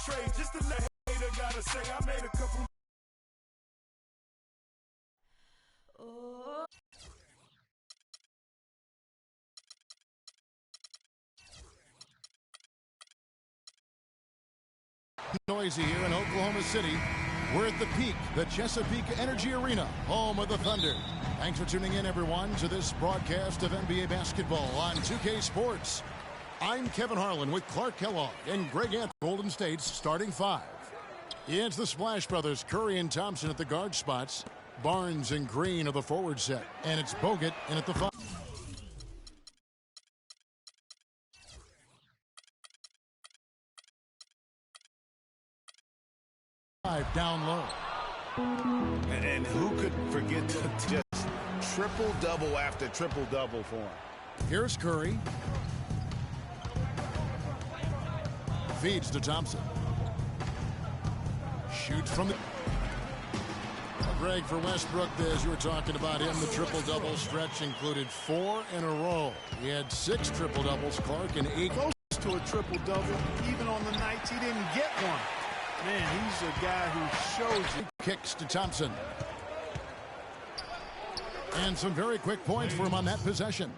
trade just to let hater gotta say I made a couple. Noisy here in Oklahoma City. We're at the peak, the Chesapeake Energy Arena, home of the Thunder. Thanks for tuning in, everyone, to this broadcast of NBA basketball on 2K Sports. I'm Kevin Harlan with Clark Kellogg and Greg Anthony, Golden State's starting five. It's the Splash Brothers, Curry and Thompson at the guard spots. Barnes and Green are the forward set. And it's Bogut in at the five. Down low. And who could forget to just triple-double after triple-double for him? Here's Curry. Feeds to Thompson. Shoots from the... Greg, for Westbrook, as you were talking about him, the triple-double stretch included 4 in a row. He had 6 triple-doubles, Clark, and 8. Close to a triple-double, even on the nights he didn't get one. Man, he's a guy who shows you. Kicks to Thompson. And some very quick points for him on that possession.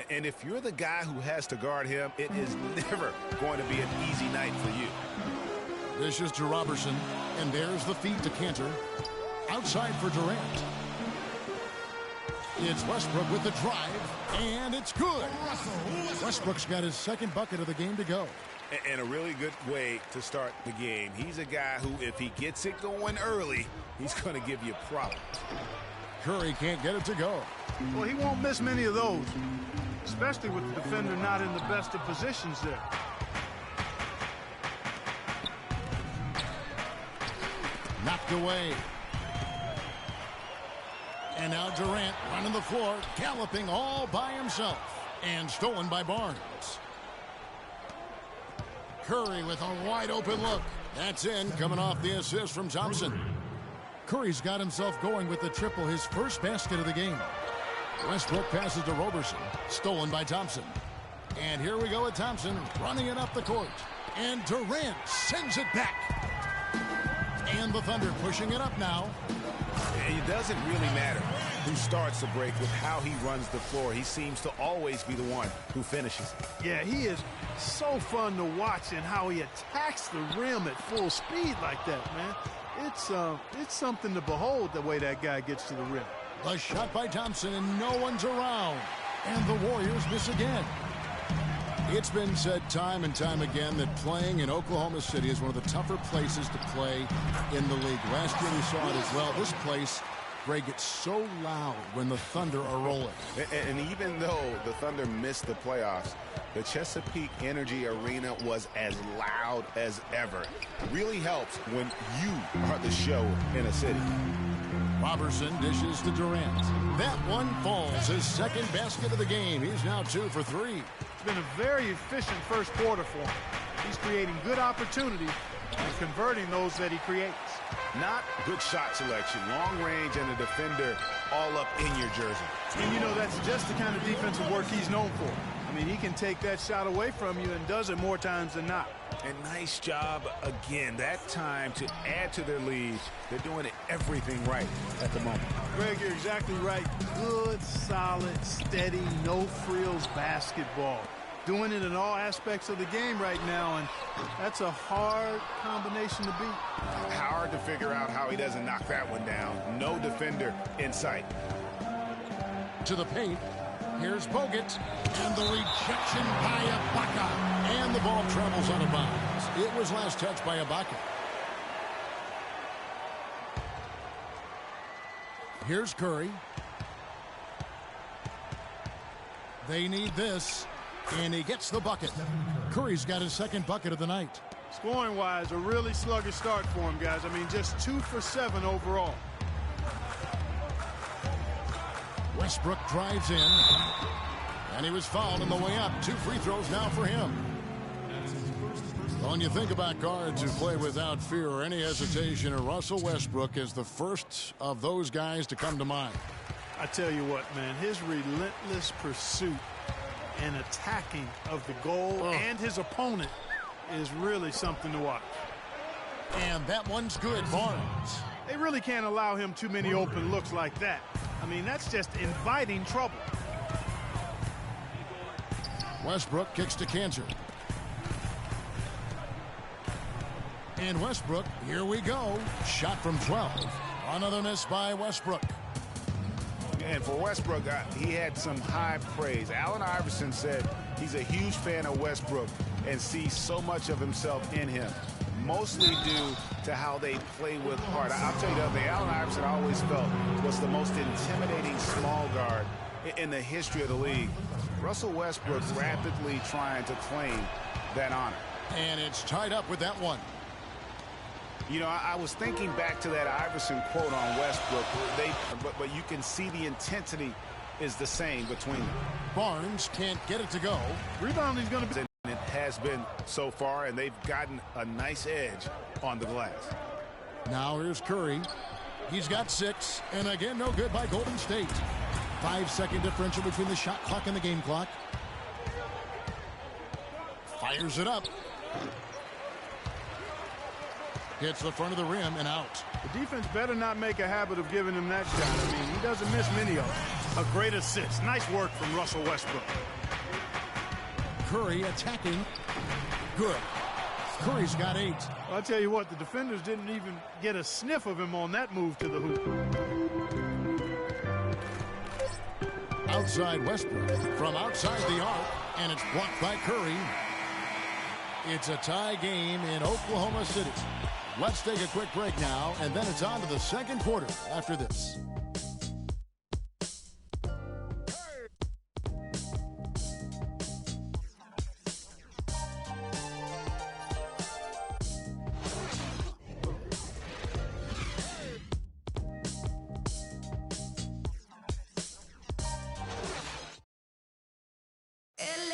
And if you're the guy who has to guard him, it is never going to be an easy night for you. This is to Robertson, and there's the feed to Cantor. Outside for Durant. It's Westbrook with the drive, and it's good. Westbrook's got his second bucket of the game to go. And a really good way to start the game. He's a guy who, if he gets it going early, he's going to give you problems. Curry can't get it to go. Well, he won't miss many of those, especially with the defender not in the best of positions there. Knocked away. And now Durant running the floor, galloping all by himself. And stolen by Barnes. Curry with a wide-open look. That's in, coming off the assist from Thompson. Curry's got himself going with the triple, his first basket of the game. Westbrook passes to Robertson, stolen by Thompson. And here we go with Thompson running it up the court. And Durant sends it back. And the Thunder pushing it up now. It doesn't really matter who starts the break with how he runs the floor. He seems to always be the one who finishes. Yeah, he is so fun to watch and how he attacks the rim at full speed like that, man. It's something to behold the way that guy gets to the rim. A shot by Thompson and no one's around. And the Warriors miss again. It's been said time and time again that playing in Oklahoma City is one of the tougher places to play in the league. Last year we saw it as well. This place, Greg, gets so loud when the Thunder are rolling. And even though the Thunder missed the playoffs, the Chesapeake Energy Arena was as loud as ever. It really helps when you are the show in a city. Robertson dishes to Durant. That one falls, his second basket of the game. He's now 2 for 3. It's been a very efficient first quarter for him. He's creating good opportunities and converting those that he creates. Not good shot selection, long range, and a defender all up in your jersey. And you know, that's just the kind of defensive work he's known for. I mean, he can take that shot away from you and does it more times than not. And nice job again that time to add to their lead. They're doing everything right at the moment. Greg, you're exactly right. Good, solid, steady, no frills basketball. Doing it in all aspects of the game right now, and that's a hard combination to beat. Hard to figure out how he doesn't knock that one down. No defender in sight. To the paint. Here's Bogut, and the rejection by Ibaka. And the ball travels out of bounds. It was last touched by Ibaka. Here's Curry. They need this, and he gets the bucket. Curry's got his second bucket of the night. Scoring-wise, a really sluggish start for him, guys. I mean, just 2 for 7 overall. Westbrook drives in, and he was fouled on the way up. 2 free throws now for him. When you think about guards who play without fear or any hesitation, Russell Westbrook is the first of those guys to come to mind. I tell you what, man, his relentless pursuit and attacking of the goal and his opponent is really something to watch. And that one's good, Barnes. They really can't allow him too many open looks like that. I mean, that's just inviting trouble. Westbrook kicks to Cantor. And Westbrook, here we go. Shot from 12. Another miss by Westbrook. And for Westbrook, he had some high praise. Allen Iverson said he's a huge fan of Westbrook and sees so much of himself in him, mostly due to how they play with heart. I'll tell you the other thing, Allen Iverson I always felt was the most intimidating small guard in the history of the league. Russell Westbrook rapidly trying to claim that honor. And it's tied up with that one. You know, I was thinking back to that Iverson quote on Westbrook. But you can see the intensity is the same between them. Barnes can't get it to go. Rebounding's going to be... It has been so far, and they've gotten a nice edge on the glass. Now here's Curry. He's got 6, and again, no good by Golden State. 5-second differential between the shot clock and the game clock. Fires it up. Hits the front of the rim and out. The defense better not make a habit of giving him that shot. I mean, he doesn't miss many of them. A great assist. Nice work from Russell Westbrook. Curry attacking. Good. Curry's got 8. Well, I'll tell you what, the defenders didn't even get a sniff of him on that move to the hoop. Outside Westbrook from outside the arc, and it's blocked by Curry. It's a tie game in Oklahoma City. Let's take a quick break now, and then it's on to the second quarter after this.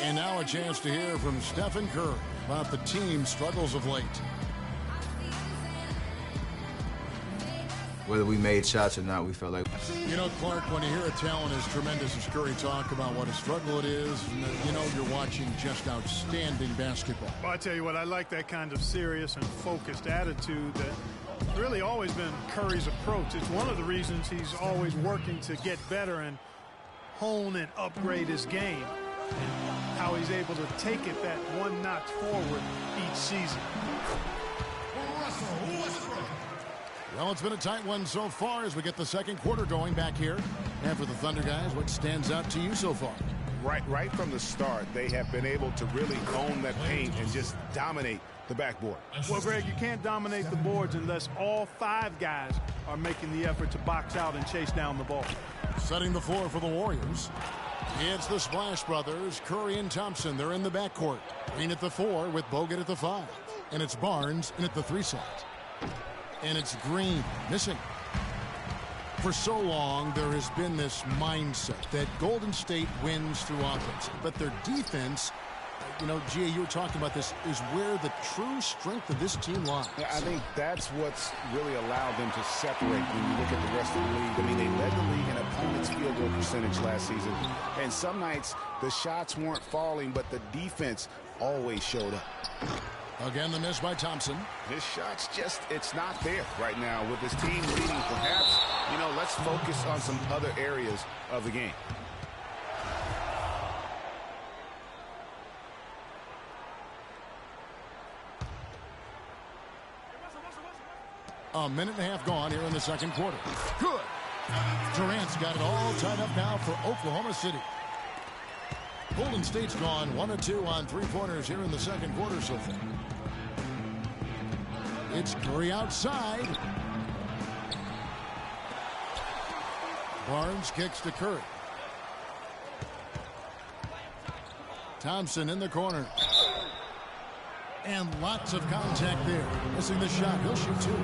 And now a chance to hear from Stephen Curry about the team's struggles of late. Whether we made shots or not, we felt like... You know, Clark, when you hear a talent as tremendous as Curry talk about what a struggle it is, you know you're watching just outstanding basketball. Well, I tell you what, I like that kind of serious and focused attitude that really always been Curry's approach. It's one of the reasons he's always working to get better and hone and upgrade his game. And how he's able to take it that one notch forward each season. Well, it's been a tight one so far as we get the second quarter going back here. And for the Thunder guys, what stands out to you so far? Right from the start, they have been able to really own that paint and just dominate the backboard. Well, Greg, you can't dominate the boards unless all 5 guys are making the effort to box out and chase down the ball. Setting the floor for the Warriors. It's the Splash Brothers, Curry and Thompson. They're in the backcourt. Green at the 4 with Bogut at the 5. And it's Barnes in at the 3 slot. And it's Green missing. For so long, there has been this mindset that Golden State wins through offense. But their defense, you know, Gia, you were talking about this, is where the true strength of this team lies. Yeah, I think that's what's really allowed them to separate when you look at the rest of the league. I mean, they led the league in opponents' field goal percentage last season. And some nights, the shots weren't falling, but the defense always showed up. Again, the miss by Thompson. His shot's just, it's not there right now. With his team leading, perhaps, you know, let's focus on some other areas of the game. A minute and a half gone here in the second quarter. Good. Durant's got it all tied up now for Oklahoma City. Golden State's gone 1 of 2 on 3-pointers here in the second quarter so far. It's Curry outside. Barnes kicks to Curry. Thompson in the corner. And lots of contact there. Missing the shot. He'll shoot 2.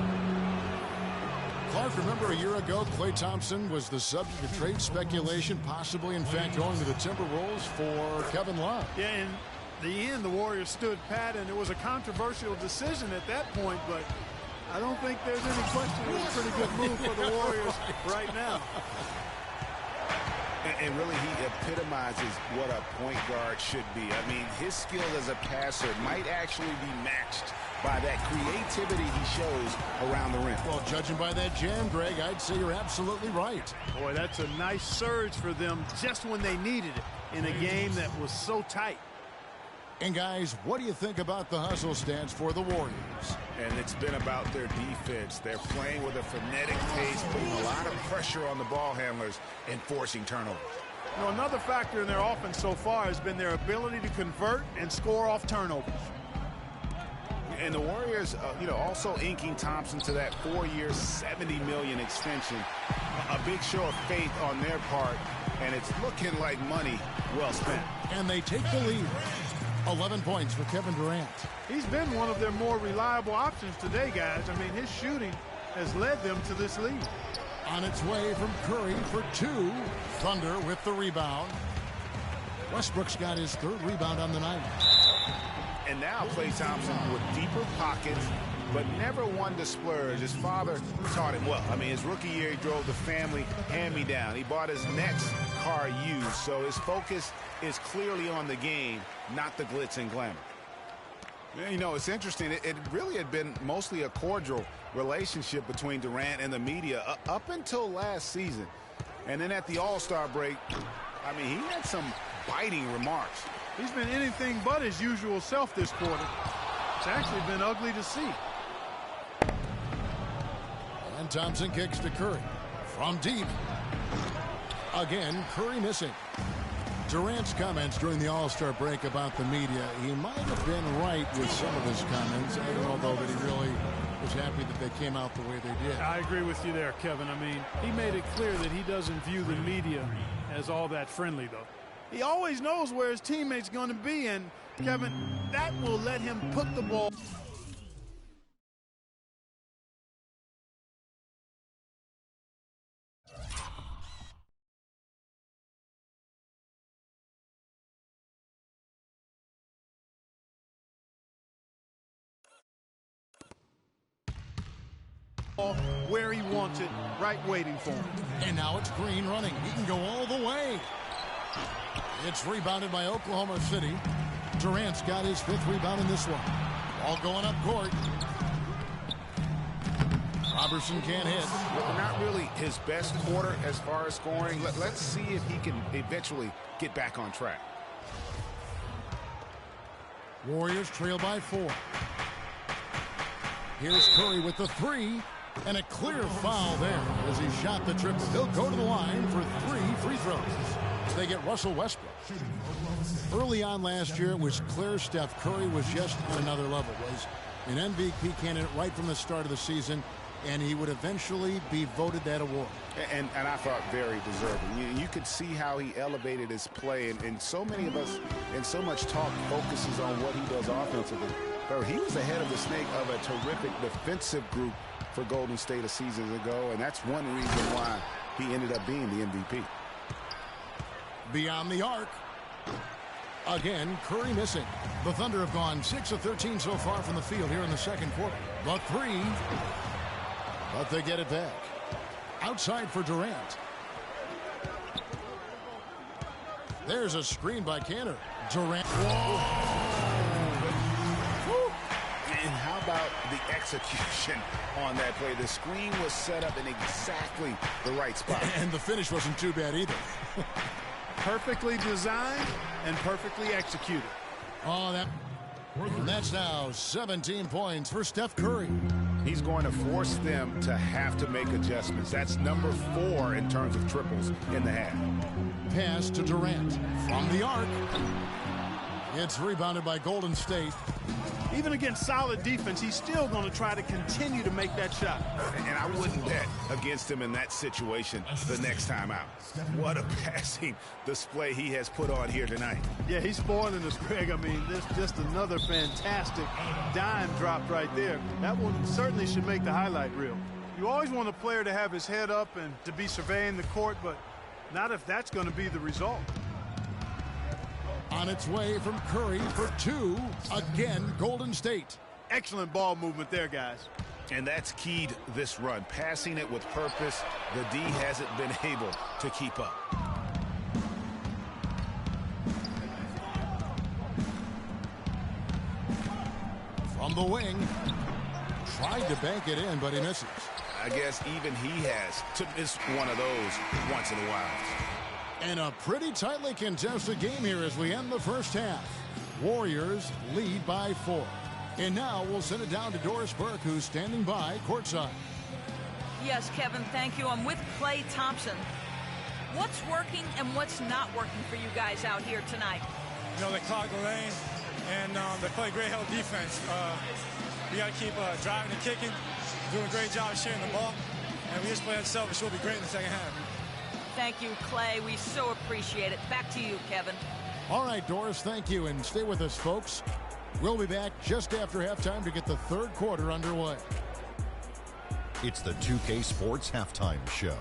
Clark, remember a year ago, Klay Thompson was the subject of trade speculation, possibly, in fact, going to the Timberwolves for Kevin Love. Yeah, in the end, the Warriors stood pat, and it was a controversial decision at that point, but I don't think there's any question it was a pretty good move for the Warriors right now. And really, he epitomizes what a point guard should be. I mean, his skill as a passer might actually be matched by that creativity he shows around the rim. Well, judging by that jam, Greg, I'd say you're absolutely right. Boy, that's a nice surge for them just when they needed it in a game that was so tight. And guys, what do you think about the hustle stance for the Warriors? And it's been about their defense. They're playing with a frenetic pace, putting a lot of pressure on the ball handlers and forcing turnovers. You know, another factor in their offense so far has been their ability to convert and score off turnovers. And the Warriors, also inking Thompson to that 4-year, $70 million extension. A big show of faith on their part, and it's looking like money well spent. And they take the lead. 11 points for Kevin Durant. He's been one of their more reliable options today, guys. I mean, his shooting has led them to this lead. On its way from Curry for 2. Thunder with the rebound. Westbrook's got his 3rd rebound on the night. And now Klay Thompson with deeper pockets, but never one to splurge. His father taught him well. I mean, his rookie year, he drove the family hand-me-down. He bought his next car used, so his focus is clearly on the game, not the glitz and glamour. You know, it's interesting. It really had been mostly a cordial relationship between Durant and the media up until last season. And then at the All-Star break, I mean, he had some biting remarks. He's been anything but his usual self this quarter. It's actually been ugly to see. And Thompson kicks to Curry. From deep. Again, Curry missing. Durant's comments during the All-Star break about the media, he might have been right with some of his comments. I don't know, though, that he really was happy that they came out the way they did. I agree with you there, Kevin. I mean, he made it clear that he doesn't view the media as all that friendly, though. He always knows where his teammate's going to be, and, Kevin, that will let him put the ball. Where he wants it, right waiting for him. And now it's Green running. He can go all the way. It's rebounded by Oklahoma City. Durant's got his 5th rebound in this one. All going up court. Robertson can't hit. Well, not really his best quarter as far as scoring. Let's see if he can eventually get back on track. Warriors trail by 4. Here's Curry with the 3. And a clear foul there as he shot the triple. He'll go to the line for 3 free throws. They get Russell Westbrook. Early on last year, it was clear Steph Curry was just on another level. Was an MVP candidate right from the start of the season, and he would eventually be voted that award. And I thought very deserving. You could see how he elevated his play, and so many of us, and so much talk focuses on what he does offensively. But he was ahead of the snake of a terrific defensive group for Golden State a season ago, and that's one reason why he ended up being the MVP. Beyond the arc. Again, Curry missing. The Thunder have gone 6 of 13 so far from the field here in the second quarter. The 3. But they get it back. Outside for Durant. There's a screen by Cantor. Durant. And how about the execution on that play? The screen was set up in exactly the right spot. And the finish wasn't too bad either. Perfectly designed and perfectly executed. Oh, that's now 17 points for Steph Curry. He's going to force them to have to make adjustments. That's number 4 in terms of triples in the half. Pass to Durant from the arc. It's rebounded by Golden State. Even against solid defense, he's still going to try to continue to make that shot. And I wouldn't bet against him in that situation the next time out. What a passing display he has put on here tonight. Yeah, he's spoiling us, Greg. I mean, there's just another fantastic dime drop right there. That one certainly should make the highlight reel. You always want a player to have his head up and to be surveying the court, but not if that's going to be the result. On its way from Curry for 2. Again, Golden State. Excellent ball movement there, guys. And that's keyed this run. Passing it with purpose. The D hasn't been able to keep up. the wing. Tried to bank it in, but he misses. I guess even he has to miss one of those once in a while. And a pretty tightly contested game here as we end the first half. Warriors lead by 4. And now we'll send it down to Doris Burke, who's standing by courtside. Yes, Kevin, thank you. I'm with Klay Thompson. What's working and what's not working for you guys out here tonight? You know, they clog the lane, and they play great hell defense. We got to keep driving and kicking, doing a great job of sharing the ball, and we just play ourselves. We'll be great in the second half. Thank you, Klay. We so appreciate it. Back to you, Kevin. All right, Doris, thank you, and stay with us, folks. We'll be back just after halftime to get the third quarter underway. It's the 2K Sports Halftime Show.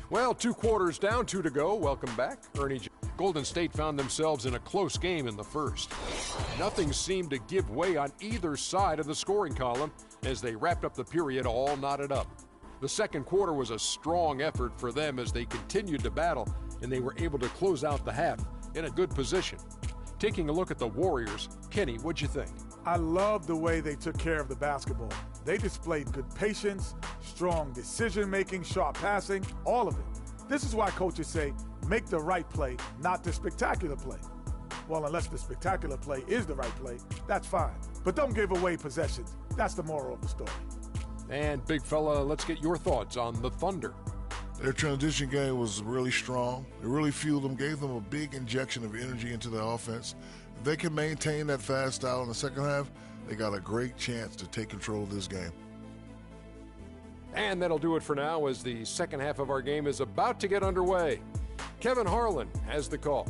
Well, 2 quarters down, 2 to go. Welcome back, Ernie. Golden State found themselves in a close game in the first. Nothing seemed to give way on either side of the scoring column as they wrapped up the period all knotted up. The second quarter was a strong effort for them as they continued to battle, and they were able to close out the half in a good position. Taking a look at the Warriors, Kenny, what'd you think? I love the way they took care of the basketball. They displayed good patience, strong decision-making, sharp passing, all of it. This is why coaches say, make the right play, not the spectacular play. Well, unless the spectacular play is the right play, that's fine. But don't give away possessions. That's the moral of the story. And, big fella, let's get your thoughts on the Thunder. Their transition game was really strong. It really fueled them, gave them a big injection of energy into their offense. If they can maintain that fast style in the second half, they got a great chance to take control of this game. And that'll do it for now as the second half of our game is about to get underway. Kevin Harlan has the call.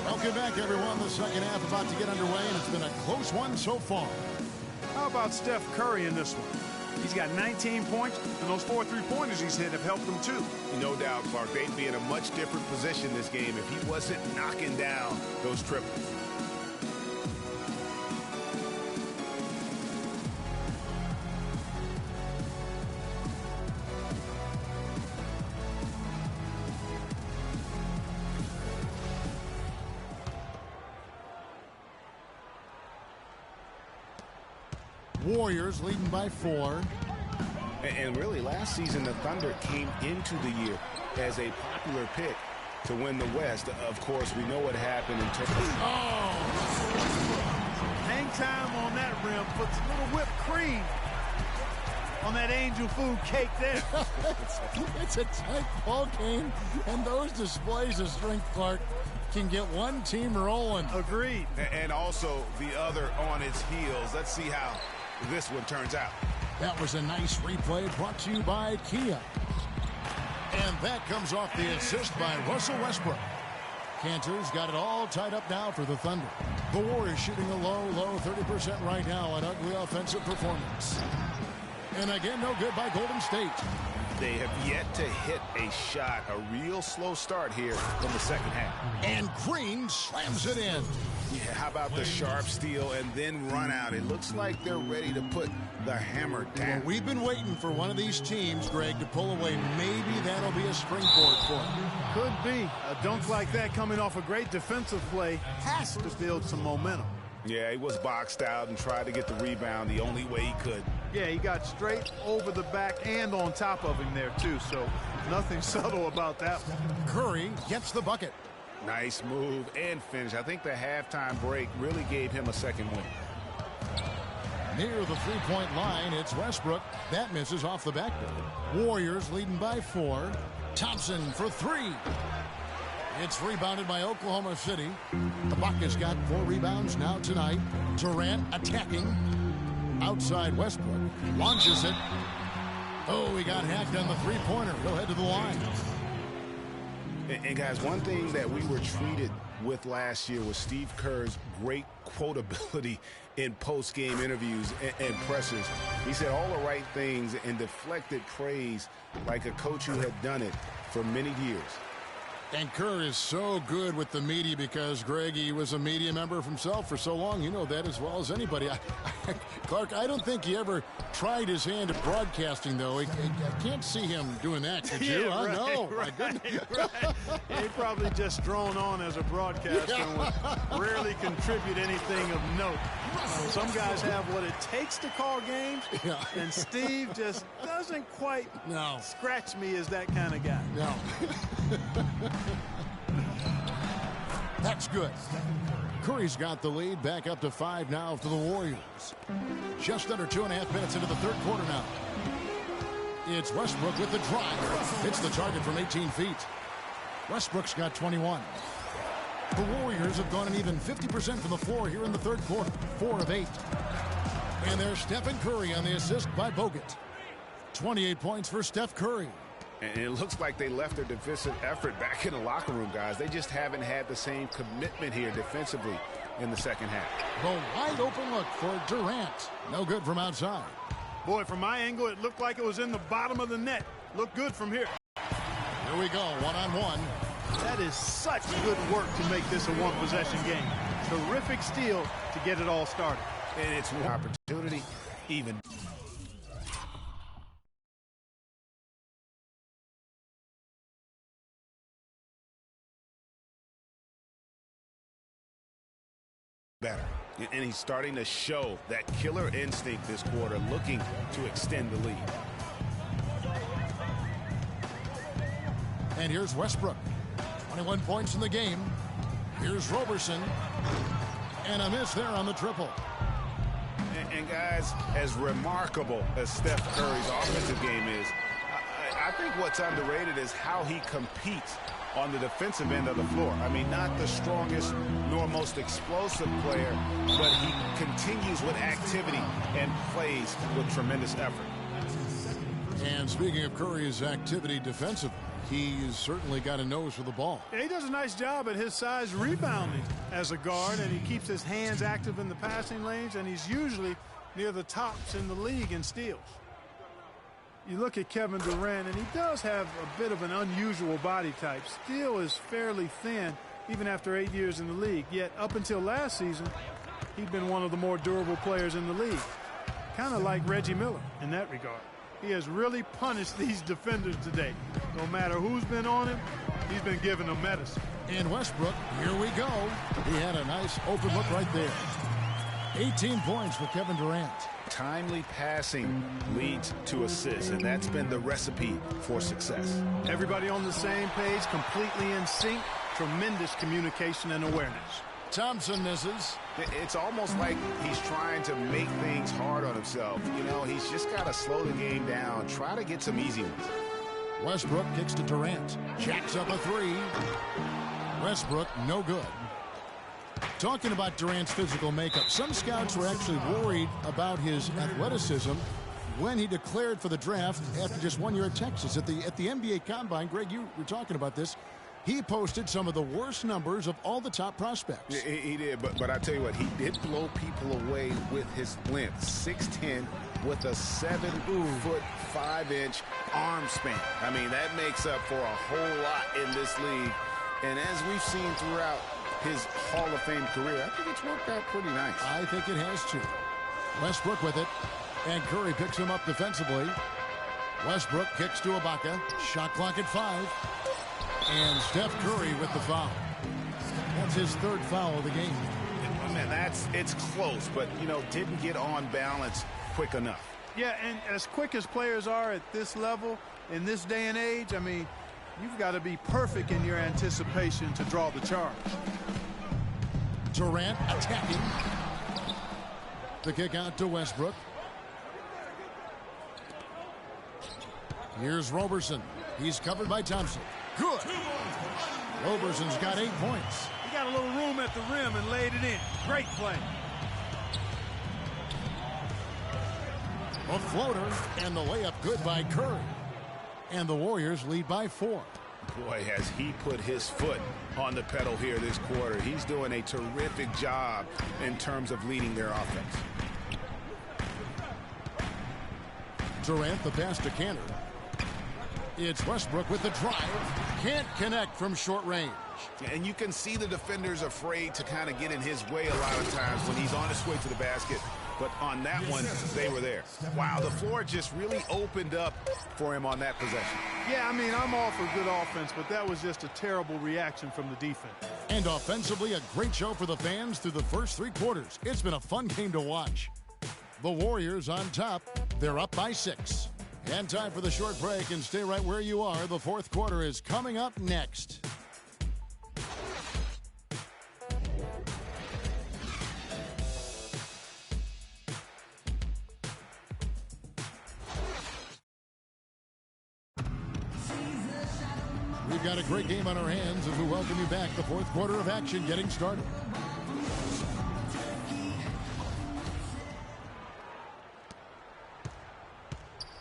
Welcome back, everyone. The second half about to get underway, and it's been a close one so far. How about Steph Curry in this one? He's got 19 points, and those 4 3-pointers he's hit have helped him too. No doubt, Clark. They'd be in a much different position this game if he wasn't knocking down those triples. Warriors leading by 4. And really, last season, the Thunder came into the year as a popular pick to win the West. Of course, we know what happened in terms of... Hang time on that rim. Puts a little whipped cream on that angel food cake there. It's a tight ball game, and those displays of strength, Clark, can get one team rolling. Agreed. And also the other on its heels. Let's see how this one turns out. That was a nice replay brought to you by Kia. And that comes off the assist by Russell Westbrook. Cantor's got it all tied up now for the Thunder. The Warriors shooting a low 30% right now, an ugly offensive performance. And again, no good by Golden State. They have yet to hit a shot, a real slow start here in the second half. And Green slams it in. Yeah, how about the sharp steal and then run out? It looks like they're ready to put the hammer down. Well, we've been waiting for one of these teams, Greg, to pull away. Maybe that'll be a springboard for them. Could be. A dunk like that coming off a great defensive play has to build some momentum. Yeah, he was boxed out and tried to get the rebound the only way he could. Yeah, he got straight over the back and on top of him there, too, so nothing subtle about that one. Curry gets the bucket. Nice move and finish. I think the halftime break really gave him a second win. Near the three-point line, it's Westbrook. That misses off the backboard. Warriors leading by 4. Thompson for 3. It's rebounded by Oklahoma City. Ibaka's got 4 rebounds now tonight. Durant attacking. Outside Westbrook. Launches it. Oh, he got hacked on the three-pointer. He'll head to the line. And guys, one thing that we were treated with last year was Steve Kerr's great quotability in post-game interviews and pressers. He said all the right things and deflected praise like a coach who had done it for many years. And Kerr is so good with the media because, Greg, he was a media member himself for so long. You know that as well as anybody. Clark, I don't think he ever tried his hand at broadcasting, though. I can't see him doing that, could you? Yeah, right, No, right, my goodness. right. He probably just drone on as a broadcaster and would rarely contribute anything of note. Some guys have what it takes to call games, and Steve just doesn't quite scratch me as that kind of guy. No. That's good. Curry's got the lead, back up to 5 now for the Warriors. Just under 2.5 minutes into the third quarter now. It's Westbrook with the drive. Hits the target from 18 feet. Westbrook's got 21. The Warriors have gone an even 50% from the floor here in the third quarter. 4 of 8. And there's Stephen Curry on the assist by Bogut. 28 points for Steph Curry. And it looks like they left their defensive effort back in the locker room, guys. They just haven't had the same commitment here defensively in the second half. The wide open look for Durant. No good from outside. Boy, from my angle, it looked like it was in the bottom of the net. Looked good from here. Here we go, one-on-one. That is such good work to make this a one-possession game. Terrific steal to get it all started. And it's one opportunity, even. Better. And he's starting to show that killer instinct this quarter, looking to extend the lead. And here's Westbrook. 21 points in the game. Here's Roberson. And a miss there on the triple. And guys, as remarkable as Steph Curry's offensive game is, I think what's underrated is how he competes on the defensive end of the floor. I mean, not the strongest nor most explosive player, but he continues with activity and plays with tremendous effort. And speaking of Curry's activity defensively, he's certainly got a nose for the ball. Yeah, he does a nice job at his size rebounding as a guard, and he keeps his hands active in the passing lanes, and he's usually near the tops in the league in steals. You look at Kevin Durant, and he does have a bit of an unusual body type. Still is fairly thin, even after 8 years in the league. Yet up until last season, he'd been one of the more durable players in the league. Kind of like Reggie Miller in that regard. He has really punished these defenders today. No matter who's been on him, he's been giving them medicine. And Westbrook, here we go. He had a nice open look right there. 18 points for Kevin Durant. Timely passing leads to assists, and that's been the recipe for success. Everybody on the same page, completely in sync, tremendous communication and awareness. Thompson misses. It's almost like he's trying to make things hard on himself. You know, he's just got to slow the game down, try to get some easy ones. Westbrook kicks to Durant. Jacks up a 3. Westbrook, no good. Talking about Durant's physical makeup, some scouts were actually worried about his athleticism when he declared for the draft after just 1 year at Texas. At the NBA Combine, Greg, you were talking about this. He posted some of the worst numbers of all the top prospects. He did, but I tell you what, he did blow people away with his length. 6'10", with a 7-foot 5-inch arm span. I mean, that makes up for a whole lot in this league. And as we've seen throughout his Hall of Fame career, I think it's worked out pretty nice. I think it has too. Westbrook with it, and Curry picks him up defensively. Westbrook kicks to Ibaka. Shot clock at 5. And Steph Curry with the foul. That's his third foul of the game. Man, it's close, but, you know, didn't get on balance quick enough. Yeah, and as quick as players are at this level, in this day and age, I mean, you've got to be perfect in your anticipation to draw the charge. Durant attacking. The kick out to Westbrook. Here's Roberson. He's covered by Thompson. Good. Roberson's got 8 points. He got a little room at the rim and laid it in. Great play. A floater and the layup good by Curry. And the Warriors lead by 4. Boy, has he put his foot on the pedal here this quarter. He's doing a terrific job in terms of leading their offense. Durant, the pass to Cantor. It's Westbrook with the drive. Can't connect from short range. And you can see the defenders afraid to kind of get in his way a lot of times when he's on his way to the basket. But on that one, they were there. Wow, the floor just really opened up for him on that possession. Yeah, I mean, I'm all for good offense, but that was just a terrible reaction from the defense. And offensively, a great show for the fans through the first 3 quarters. It's been a fun game to watch. The Warriors on top. They're up by 6. And time for the short break, and stay right where you are. The fourth quarter is coming up next. We've got a great game on our hands as we welcome you back. The fourth quarter of action getting started.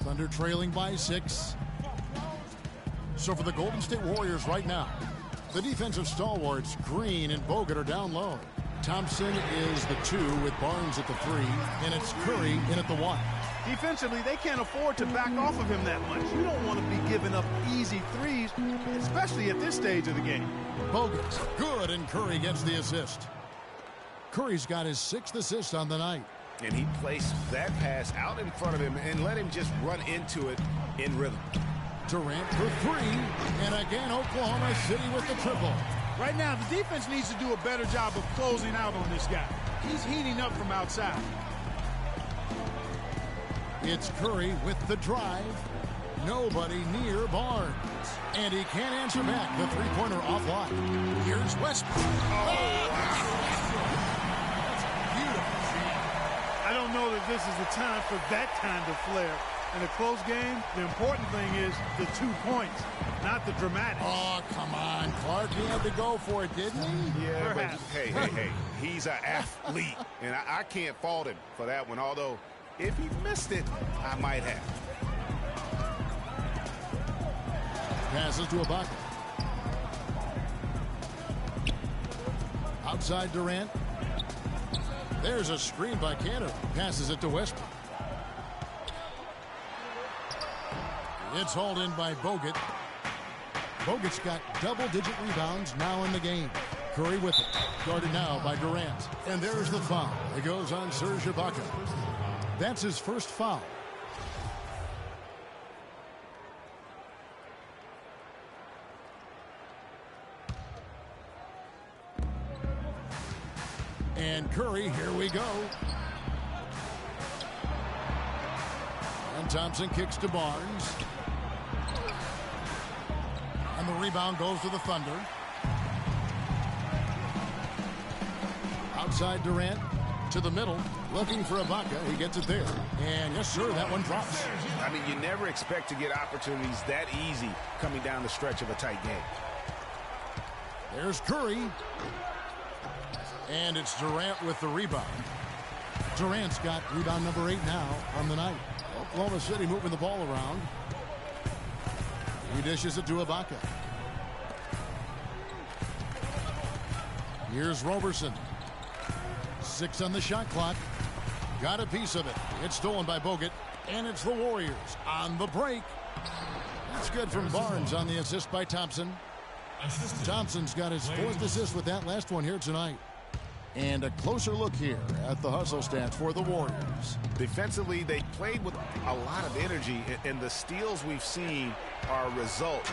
Thunder trailing by 6. So for the Golden State Warriors right now, the defensive stalwarts Green and Bogut are down low. Thompson is the 2 with Barnes at the 3, and it's Curry in at the 1. Defensively, they can't afford to back off of him that much. You don't want to be giving up easy threes, especially at this stage of the game. Bogut, good, and Curry gets the assist. Curry's got his 6th assist on the night. And he placed that pass out in front of him and let him just run into it in rhythm. Durant for 3, and again Oklahoma City with the triple. Right now, the defense needs to do a better job of closing out on this guy. He's heating up from outside. It's Curry with the drive. Nobody near Barnes. And he can't answer back. The three-pointer offline. Here's Westbrook. I don't know that this is the time for that kind of flair. In a close game, the important thing is the 2 points, not the dramatics. Oh, come on, Clark. He had to go for it, didn't he? Yeah, but hey. He's an athlete, and I can't fault him for that one, although if he missed it, I might have. Passes to Ibaka. Outside Durant. There's a screen by Cantor. Passes it to Westbrook. It's hauled in by Bogut. Bogut's got double-digit rebounds now in the game. Curry with it. Guarded now by Durant. And there's the foul. It goes on Serge Ibaka. That's his first foul. And Curry, here we go. And Thompson kicks to Barnes. And the rebound goes to the Thunder. Outside Durant to the middle, looking for Ibaka. He gets it there. And yes, sir, that one drops. I mean, you never expect to get opportunities that easy coming down the stretch of a tight game. There's Curry. And it's Durant with the rebound. Durant's got rebound number 8 now on the night. Oklahoma City moving the ball around. He dishes it to Ibaka. Here's Roberson. 6 on the shot clock. Got a piece of it. It's stolen by Bogut. And it's the Warriors on the break. That's good from Barnes on the assist by Thompson. Thompson's got his 4th assist with that last one here tonight. And a closer look here at the hustle stats for the Warriors. Defensively, they played with a lot of energy, and the steals we've seen are a result.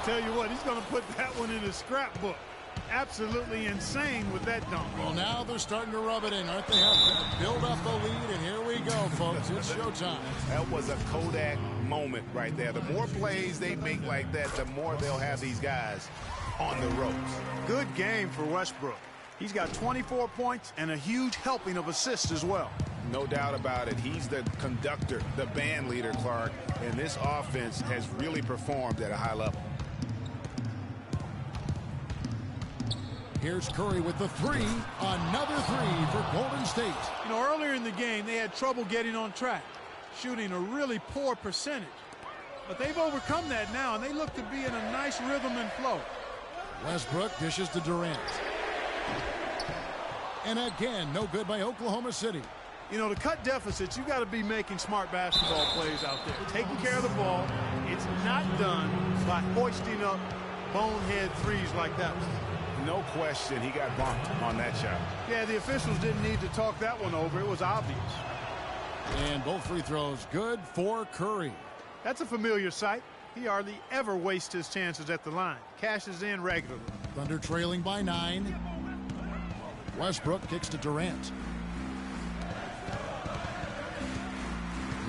Tell you what, he's going to put that one in his scrapbook. Absolutely insane with that dunk. Well, now they're starting to rub it in, aren't they? Build up the lead, and here we go, folks. It's showtime. That was a Kodak moment right there. The more plays they make like that, the more they'll have these guys on the ropes. Good game for Westbrook. He's got 24 points and a huge helping of assists as well. No doubt about it. He's the conductor, the band leader, Clark, and this offense has really performed at a high level. Here's Curry with the 3. Another 3 for Golden State. You know, earlier in the game, they had trouble getting on track, shooting a really poor percentage. But they've overcome that now, and they look to be in a nice rhythm and flow. Westbrook dishes to Durant. And again, no good by Oklahoma City. You know, to cut deficits, you got to be making smart basketball plays out there. Taking care of the ball. It's not done by hoisting up bonehead threes like that one. No question, he got bumped on that shot. Yeah, the officials didn't need to talk that one over. It was obvious. And both free throws good for Curry. That's a familiar sight. He hardly ever wastes his chances at the line. Cashes in regularly. Thunder trailing by 9. Westbrook kicks to Durant.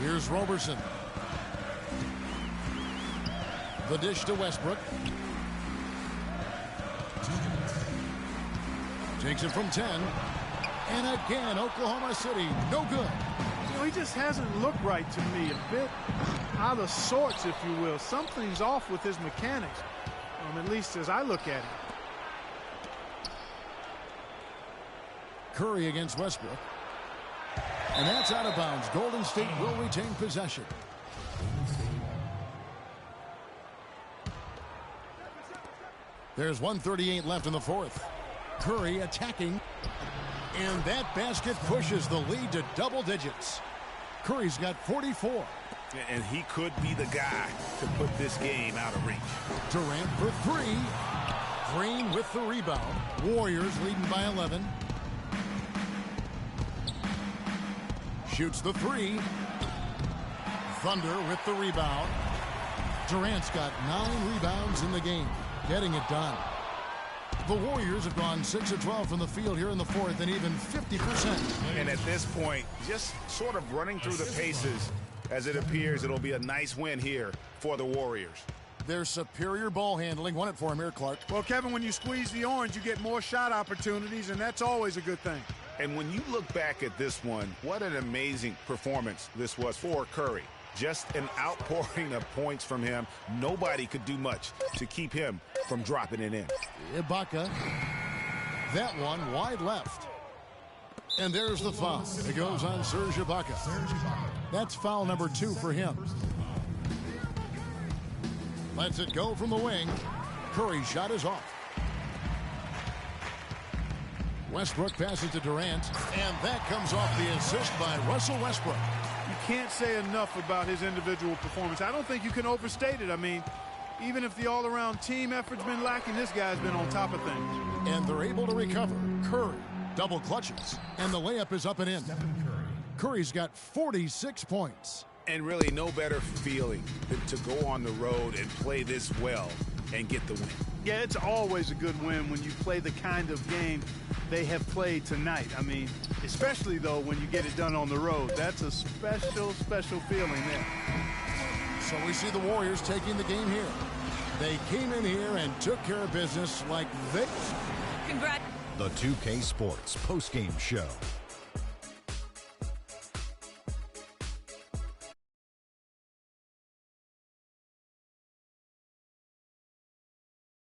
Here's Roberson. The dish to Westbrook. Takes it from 10. And again, Oklahoma City, no good. You know, he just hasn't looked right to me. A bit out of sorts, if you will. Something's off with his mechanics, at least as I look at it. Curry against Westbrook. And that's out of bounds. Golden State will retain possession. There's 1:38 left in the fourth. Curry attacking. And that basket pushes the lead to double digits. Curry's got 44. And he could be the guy to put this game out of reach. Durant for 3. Green with the rebound. Warriors leading by 11. Shoots the 3. Thunder with the rebound. Durant's got 9 rebounds in the game. Getting it done. The Warriors have gone 6 of 12 from the field here in the fourth and even 50%. And at this point, just sort of running through the paces, as it appears it'll be a nice win here for the Warriors. Their superior ball handling. Won it for him here, Clark. Well, Kevin, when you squeeze the orange, you get more shot opportunities, and that's always a good thing. And when you look back at this one, what an amazing performance this was for Curry. Just an outpouring of points from him. Nobody could do much to keep him from dropping it in. Ibaka. That one wide left. And there's the foul. It goes on Serge Ibaka. That's foul number 2 for him. Lets it go from the wing. Curry's shot is off. Westbrook passes to Durant. And that comes off the assist by Russell Westbrook. You can't say enough about his individual performance. I don't think you can overstate it. I mean, even if the all-around team effort's been lacking, this guy's been on top of things. And they're able to recover. Curry double clutches. And the layup is up and in. Curry's got 46 points. And really no better feeling than to go on the road and play this well and get the win. Yeah, it's always a good win when you play the kind of game they have played tonight. I mean, especially, though, when you get it done on the road. That's a special, special feeling there. So we see the Warriors taking the game here. They came in here and took care of business like they... Congrats. The 2K Sports postgame show.